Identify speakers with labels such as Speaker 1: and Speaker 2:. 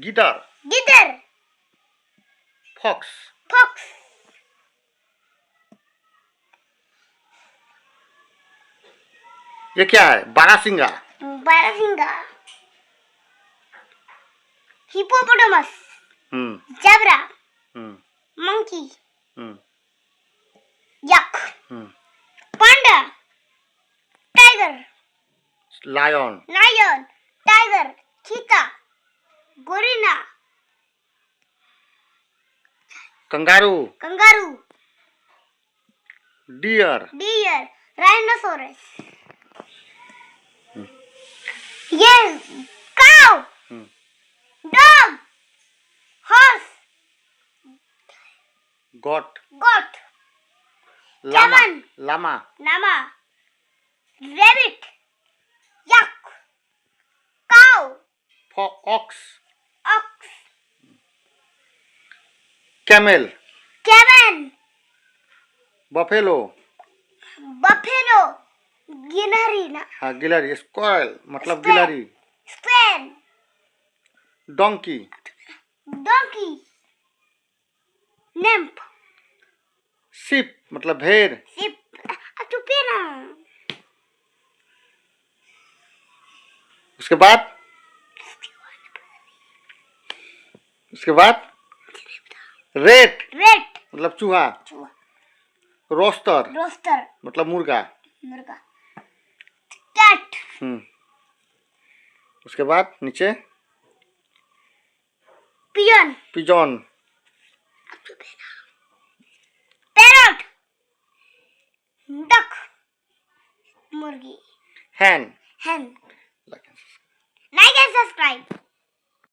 Speaker 1: guitar
Speaker 2: guitar
Speaker 1: fox
Speaker 2: fox
Speaker 1: ये क्या है बारहसिंगा
Speaker 2: बारहसिंगा hippopotamus zebra monkey yak panda tiger
Speaker 1: lion
Speaker 2: tiger cheetah gorilla kangaroo
Speaker 1: deer
Speaker 2: rhinoceros ये cow dog horse
Speaker 1: goat llama
Speaker 2: rabbit yak cow
Speaker 1: ox camel buffalo
Speaker 2: गिलहरी ना
Speaker 1: हाँ गिलहरी squirrel मतलब गिलहरी
Speaker 2: swan
Speaker 1: donkey
Speaker 2: nymph
Speaker 1: sheep मतलब भेड़
Speaker 2: sheep चुपे ना
Speaker 1: उसके बाद रेट मतलब चूहा रोस्टर मतलब मुर्गा
Speaker 2: कैट
Speaker 1: उसके बाद नीचे पिजन
Speaker 2: पैरट डक मुर्गी
Speaker 1: hen
Speaker 2: लाइक एंड सब्सक्राइब